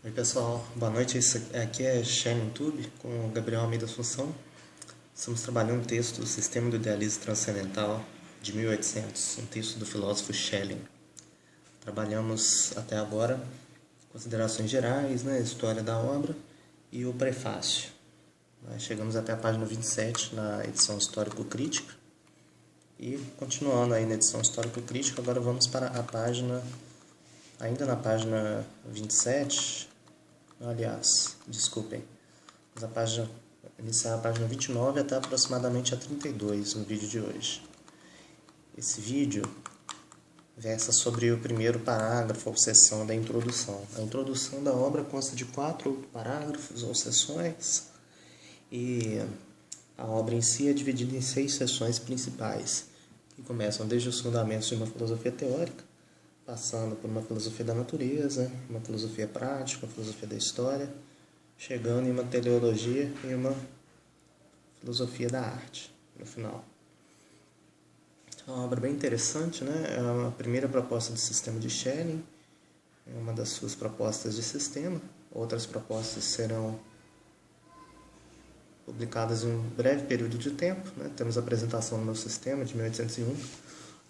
Oi pessoal, boa noite. Aqui é Schelling Tube com o Gabriel Almeida Assunção. Estamos trabalhando um texto do Sistema do Idealismo Transcendental de 1800, um texto do filósofo Schelling. Trabalhamos até agora considerações gerais, história da obra e o prefácio. Nós chegamos até a página 27 na edição histórico-crítica e continuando aí na edição histórico-crítica, agora vamos para a página, ainda na página 27. Aliás, desculpem, vamos iniciar a página 29 até aproximadamente a 32 no vídeo de hoje. Esse vídeo versa sobre o primeiro parágrafo ou seção da introdução. A introdução da obra consta de 4 parágrafos ou seções e a obra em si é dividida em 6 seções principais, que começam desde os fundamentos de uma filosofia teórica, passando por uma filosofia da natureza, uma filosofia prática, uma filosofia da história, chegando em uma teleologia e uma filosofia da arte, no final. É uma obra bem interessante, né? É a primeira proposta de sistema de Schelling, é uma das suas propostas de sistema. Outras propostas serão publicadas em um breve período de tempo, né? Temos a apresentação do meu sistema, de 1801,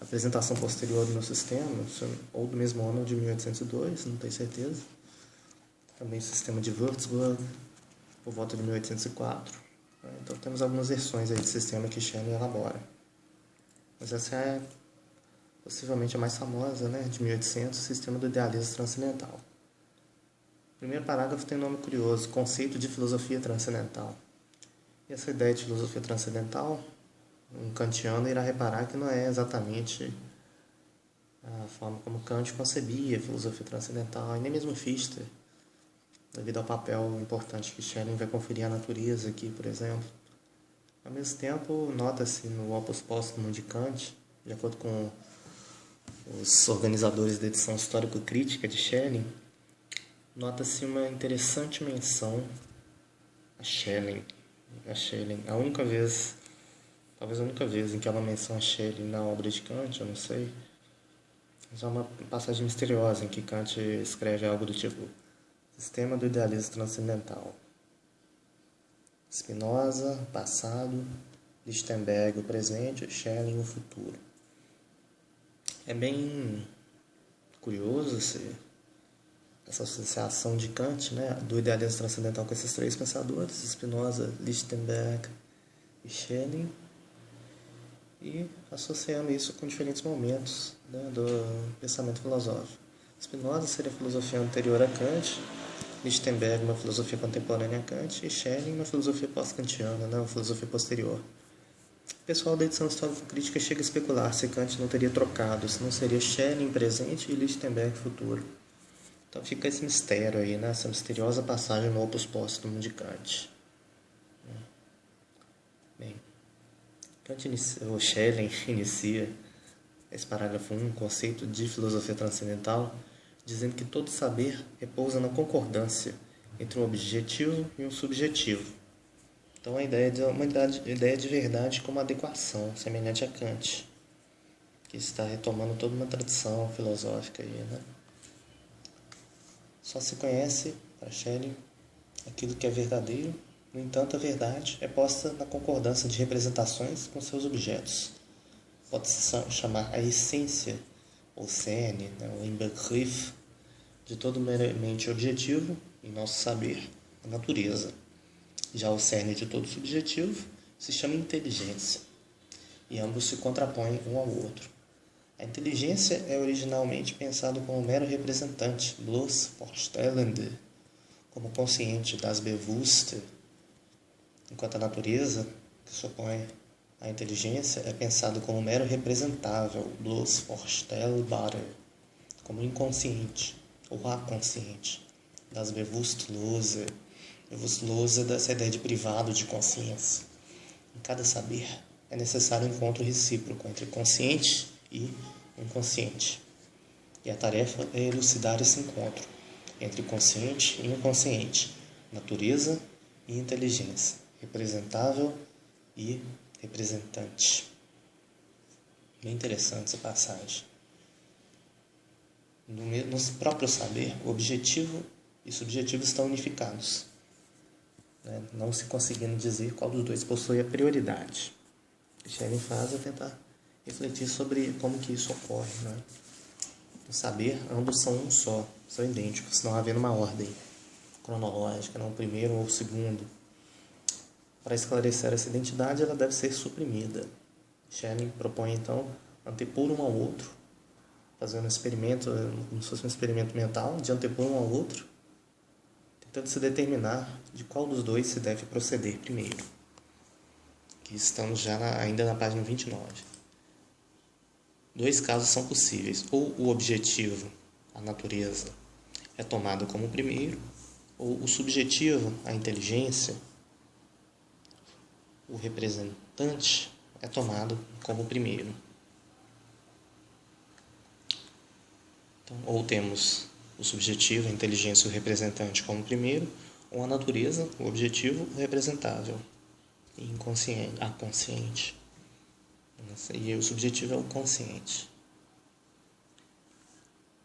a apresentação posterior do meu sistema, ou do mesmo ano de 1802, não tenho certeza. Também o sistema de Würzburg, por volta de 1804. Então temos algumas versões aí de sistema que Schelling elabora. Mas essa é possivelmente a mais famosa, né, de 1800, o sistema do idealismo transcendental. O primeiro parágrafo tem um nome curioso, conceito de filosofia transcendental. E essa ideia de filosofia transcendental, um kantiano irá reparar que não é exatamente a forma como Kant concebia a filosofia transcendental, e nem mesmo Fichte, devido ao papel importante que Schelling vai conferir à natureza aqui, por exemplo. Ao mesmo tempo, nota-se no opus póstumo de Kant, de acordo com os organizadores da edição histórico-crítica de Schelling, nota-se uma interessante menção a Schelling. A única vez, talvez a única vez em que há uma menção a Schelling na obra de Kant, eu não sei, mas é uma passagem misteriosa em que Kant escreve algo do tipo: Sistema do idealismo transcendental. Spinoza, passado, Lichtenberg, o presente, Schelling, o futuro. É bem curioso essa associação de Kant, né, do idealismo transcendental com esses 3 pensadores, Spinoza, Lichtenberg e Schelling, e associando isso com diferentes momentos, né, do pensamento filosófico. Spinoza seria a filosofia anterior a Kant, Lichtenberg uma filosofia contemporânea a Kant e Schelling uma filosofia pós-kantiana, né, uma filosofia posterior. O pessoal da edição histórico-crítica chega a especular se Kant não teria trocado, se não seria Schelling presente e Lichtenberg futuro. Então fica esse mistério aí, né, essa misteriosa passagem no opus póstumo de Kant. Bem, o Schelling inicia esse parágrafo 1, conceito de filosofia transcendental, dizendo que todo saber repousa na concordância entre um objetivo e um subjetivo. Então a ideia de uma ideia de verdade como adequação, semelhante a Kant, que está retomando toda uma tradição filosófica aí, né? Só se conhece, para Schelling, aquilo que é verdadeiro. No entanto, a verdade é posta na concordância de representações com seus objetos. Pode-se chamar a essência, ou cerne, o Inbegriff, de todo meramente objetivo, em nosso saber, a natureza. Já o cerne de todo subjetivo se chama inteligência, e ambos se contrapõem um ao outro. A inteligência é originalmente pensado como mero representante, bloß vorstellende, como consciente, das Bewusste, enquanto a natureza, que supõe a inteligência, é pensado como mero representável, bloß vorstellbare, como inconsciente ou aconsciente, das Bewusstlose. Bewusstlose dessa ideia de privado de consciência. Em cada saber é necessário um encontro recíproco entre consciente e inconsciente. E a tarefa é elucidar esse encontro entre consciente e inconsciente, natureza e inteligência, representável e representante. Bem interessante essa passagem. No próprio saber, o objetivo e subjetivo estão unificados, né? Não se conseguindo dizer qual dos dois possui a prioridade. O que Schelling faz é tentar refletir sobre como que isso ocorre, né? No saber, ambos são um só, são idênticos, não havendo uma ordem cronológica, não o primeiro ou o segundo. Para esclarecer essa identidade, ela deve ser suprimida. Schelling propõe, então, antepor um ao outro, fazendo um experimento, como se fosse um experimento mental, de antepor um ao outro, tentando se determinar de qual dos dois se deve proceder primeiro. Aqui estamos já ainda na página 29. Dois casos são possíveis: ou o objetivo, a natureza, é tomado como primeiro, ou o subjetivo, a inteligência, o representante, é tomado como primeiro. Então, ou temos o subjetivo, a inteligência e o representante como primeiro, ou a natureza, o objetivo, o representável, e inconsciente, a consciente. E o subjetivo é o consciente.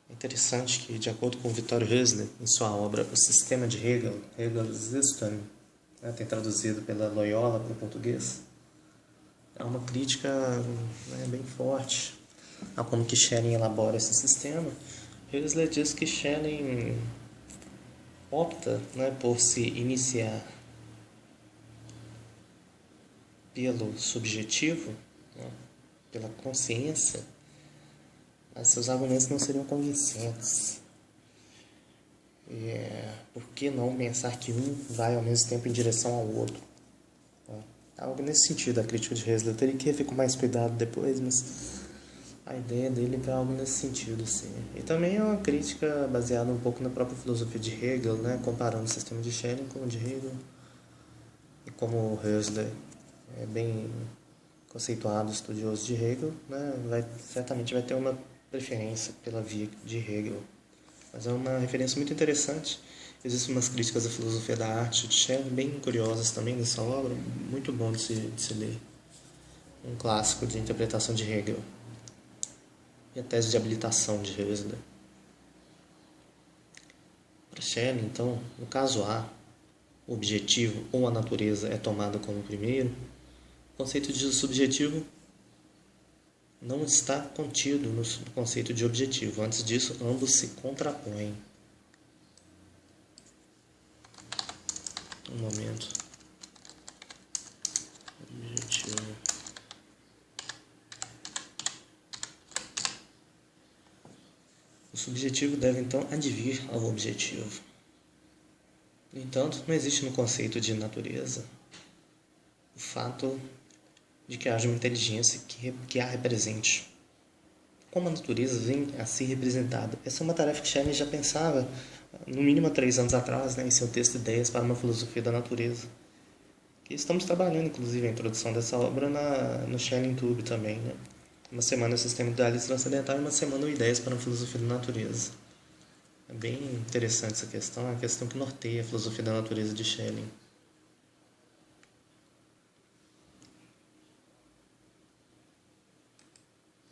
É interessante que, de acordo com Vittorio Hösle, em sua obra O Sistema de Hegel, Hegel's System, tem traduzido pela Loyola para o português, há uma crítica bem forte a como que Schelling elabora esse sistema. Hösle diz que Schelling opta por se iniciar pelo subjetivo, pela consciência, mas seus argumentos não seriam convincentes. Por que não pensar que um vai ao mesmo tempo em direção ao outro? Algo nesse sentido, a crítica de Hösle. Eu teria que ver com mais cuidado depois, mas a ideia dele é algo nesse sentido, sim. E também é uma crítica baseada um pouco na própria filosofia de Hegel, comparando o sistema de Schelling com o de Hegel. E como Hösle é bem conceituado, estudioso de Hegel, certamente vai ter uma preferência pela via de Hegel. Mas é uma referência muito interessante. Existem umas críticas à filosofia da arte de Schelling bem curiosas também nessa obra, muito bom de se ler. Um clássico de interpretação de Hegel. E a tese de habilitação de Hösle. Para Schelling, então, no caso A, o objetivo ou a natureza é tomado como primeiro, o conceito de subjetivo não está contido no conceito de objetivo. Antes disso, ambos se contrapõem. Um momento. Objetivo. O subjetivo deve, então, advir ao objetivo. No entanto, não existe no conceito de natureza o fato de que haja uma inteligência que a represente. Como a natureza vem a ser representada? Essa é uma tarefa que Schelling já pensava, no mínimo há 3 anos atrás, em seu texto Ideias para uma Filosofia da Natureza. E estamos trabalhando, inclusive, a introdução dessa obra no Schelling Tube também. Uma semana o Sistema Idealista Transcendental e uma semana o Ideias para uma Filosofia da Natureza. É bem interessante essa questão, é uma questão que norteia a filosofia da natureza de Schelling.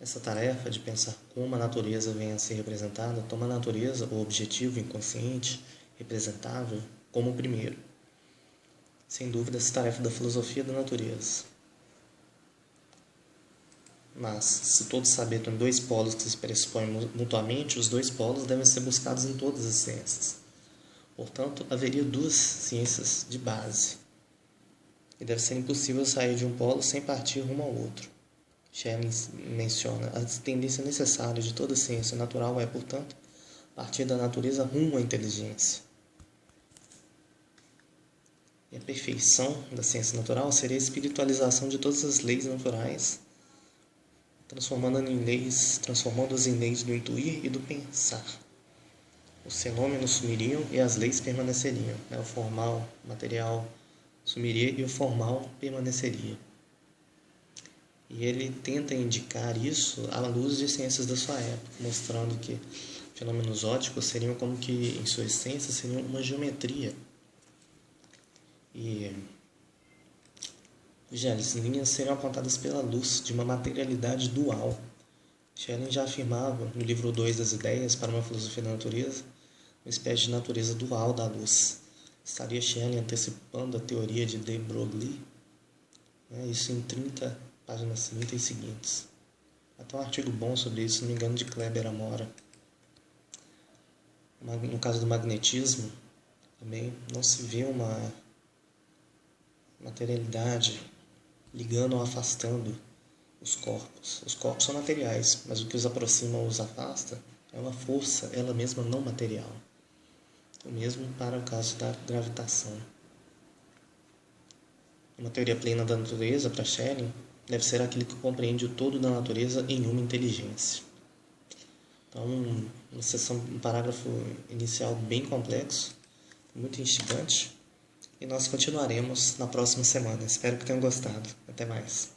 Essa tarefa de pensar como a natureza vem a ser representada toma a natureza, o objetivo inconsciente, representável, como o primeiro. Sem dúvida, essa tarefa da filosofia da natureza. Mas, se todo saber tem 2 polos que se pressupõem mutuamente, os 2 polos devem ser buscados em todas as ciências. Portanto, haveria 2 ciências de base. E deve ser impossível sair de um polo sem partir rumo ao outro. Schelling menciona a tendência necessária de toda ciência natural é, portanto, partir da natureza rumo à inteligência. E a perfeição da ciência natural seria a espiritualização de todas as leis naturais, transformando-as em leis do intuir e do pensar. Os fenômenos sumiriam e as leis permaneceriam. O formal, o material sumiria e o formal permaneceria. E ele tenta indicar isso à luz de ciências da sua época, mostrando que fenômenos ópticos seriam como que, em sua essência, seriam uma geometria. E as linhas seriam apontadas pela luz de uma materialidade dual. Schelling já afirmava, no livro 2 das Ideias para uma Filosofia da Natureza, uma espécie de natureza dual da luz. Estaria Schelling antecipando a teoria de de Broglie, né? Isso em 30 páginas 30 e seguintes. Até um artigo bom sobre isso, se não me engano, de Kleber Amora. No caso do magnetismo, também não se vê uma materialidade ligando ou afastando os corpos. Os corpos são materiais, mas o que os aproxima ou os afasta é uma força, ela mesma não material. O mesmo para o caso da gravitação. Uma teoria plena da natureza, para Schelling, deve ser aquele que compreende o todo da natureza em uma inteligência. Então, um parágrafo inicial bem complexo, muito instigante, e nós continuaremos na próxima semana. Espero que tenham gostado. Até mais.